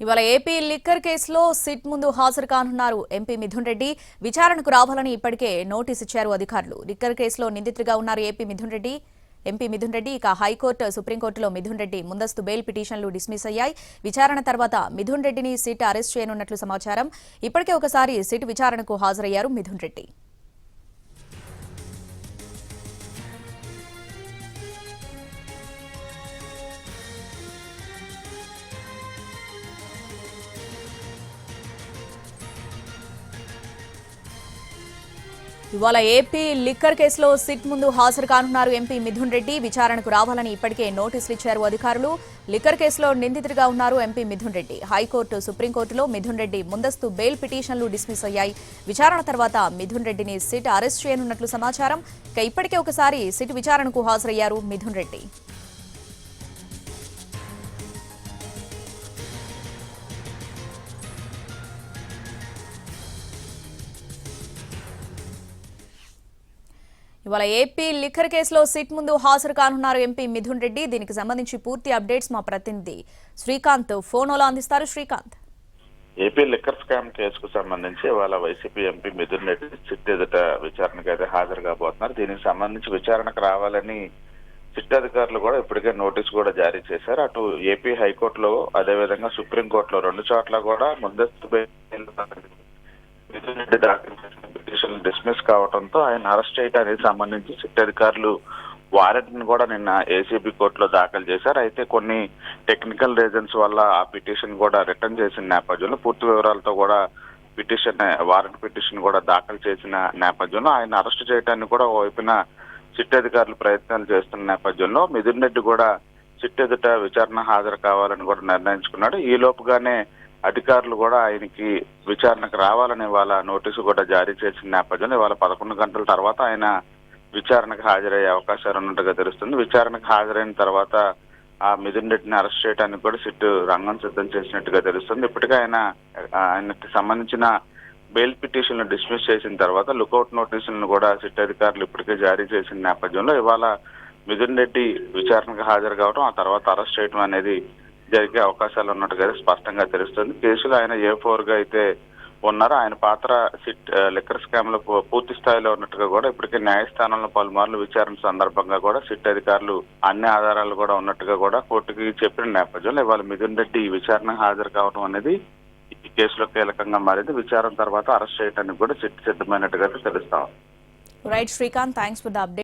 ఇవాళ AP liquor కేసులో SIT ముందు హాజరు కానున్నారు ఎంపీ మిథున్ రెడ్డి. విచారణకు రావాలని ఇప్పటికే నోటీస్ ఇచ్చారు అధికారులు. లిక్కర్ కేసులో నిందితుడిగా ఉన్నారు ఎంపీ మిథున్ రెడ్డి. ఇక హైకోర్టు, సుప్రీంకోర్టులో మిథున్ రెడ్డి ముందస్తు బెయిల్ పిటిషన్లు డిస్మిస్ అయ్యాయి. విచారణ తర్వాత మిథున్ రెడ్డిని సిట్ అరెస్ట్ చేయనున్నట్లు సమాచారం. ఇప్పటికే ఒకసారి సిట్ విచారణకు హాజరయ్యారు మిథున్ రెడ్డి. ఇవాళ ఏపీ లిక్కర్ కేసులో సిట్ ముందు హాజరు కానున్నారు ఎంపీ మిథున్ రెడ్డి. విచారణకు రావాలని ఇప్పటికే నోటీసులు ఇచ్చారు అధికారులు. లిక్కర్ కేసులో నిందితుడిగా ఉన్నారు ఎంపీ మిథున్ రెడ్డి. హైకోర్టు, సుప్రీంకోర్టులో మిథున్ రెడ్డి ముందస్తు బెయిల్ పిటిషన్లు డిస్మిస్ అయ్యాయి. విచారణ తర్వాత మిథున్ రెడ్డిని సిట్ అరెస్ట్ చేయనున్నట్లు సమాచారం. ఇక ఇప్పటికే ఒకసారి సిట్ విచారణకు హాజరయ్యారు మిథున్ రెడ్డి. ఇవాళ ఏపీ లిక్కర్ కేసులో సిట్ ముందు హాజరు కానున్నారు ఎంపీ మిథున్ రెడ్డి. దీనికి సంబంధించి పూర్తి అప్డేట్స్ మా ప్రతినిధి శ్రీకాంత్ ఫోన్లో అందిస్తారు. శ్రీకాంత్, ఏపీ లిక్కర్ స్కామ్ కేసుకు సంబంధించి ఇవాళ YCP MP Mithun Reddy SIT ఎదుట విచారణకు అయితే హాజరు కాబోతున్నారు. దీనికి సంబంధించి విచారణకు రావాలని సిట్ అధికారులు కూడా ఇప్పటికే నోటీస్ కూడా జారీ చేశారు. అటు ఏపీ హైకోర్టులో, అదేవిధంగా సుప్రీంకోర్టులో రెండు చోట్ల కూడా ముందస్తు మిథున్ రెడ్డి దాఖలు చేసిన పిటిషన్ డిస్మిస్ కావడంతో ఆయన అరెస్ట్ చేయడానికి సంబంధించి సిట్ అధికారులు వారెంట్ ని కూడా నిన్న ఏసీబీ కోర్టులో దాఖలు చేశారు. అయితే కొన్ని టెక్నికల్ రీజన్స్ వల్ల ఆ పిటిషన్ కూడా రిటర్న్ చేసిన నేపథ్యంలో, పూర్తి వివరాలతో కూడా వారెంట్ పిటిషన్ కూడా దాఖలు చేసిన నేపథ్యంలో ఆయన అరెస్ట్ చేయడానికి కూడా వైపున సిట్ అధికారులు ప్రయత్నాలు చేస్తున్న నేపథ్యంలో మిథున్ రెడ్డి కూడా సిట్ ఎదుట విచారణ హాజరు కావాలని కూడా నిర్ణయించుకున్నాడు. ఈ లోపుగానే అధికారులు కూడా ఆయనకి విచారణకు రావాలని ఇవాళ నోటీసు కూడా జారీ చేసిన నేపథ్యంలో ఇవాళ 11 గంటల తర్వాత ఆయన విచారణకు హాజరయ్యే అవకాశాలు ఉన్నట్టుగా తెలుస్తుంది. విచారణకు హాజరైన తర్వాత ఆ మిథున్ రెడ్డిని అరెస్ట్ చేయడానికి కూడా సిట్ రంగం సిద్ధం చేసినట్టుగా తెలుస్తుంది. ఇప్పటికే ఆయనకి సంబంధించిన బెయిల్ పిటిషన్లు డిస్మిస్ చేసిన తర్వాత లుకౌట్ నోటీసులను కూడా సిట్ అధికారులు ఇప్పటికే జారీ చేసిన నేపథ్యంలో ఇవాళ మిథున్ రెడ్డి విచారణకు హాజరు కావడం, ఆ తర్వాత అరెస్ట్ చేయడం అనేది జరిగే అవకాశాలు ఉన్నట్టుగా స్పష్టంగా తెలుస్తుంది. కేసులో ఆయన A4 గా అయితే ఉన్నారు. ఆయన పాత్ర సిట్ లిక్కర్ స్కామ్ లో పూర్తి స్థాయిలో ఉన్నట్టుగా కూడా ఇప్పటికే న్యాయస్థానంలో పలుమార్లు విచారణ సందర్భంగా కూడా సిట్ అధికారులు అన్ని ఆధారాలు కూడా ఉన్నట్టుగా కూడా కోర్టుకి చెప్పిన నేపథ్యంలో ఇవాళ మిథున్ రెడ్డి విచారణ హాజరు కావడం అనేది ఈ కేసులో కీలకంగా మారింది. విచారణ తర్వాత అరెస్ట్ చేయడానికి కూడా సిట్ సిద్ధమైనట్టుగా తెలుస్తాం. Right Srikanth, thanks for the update.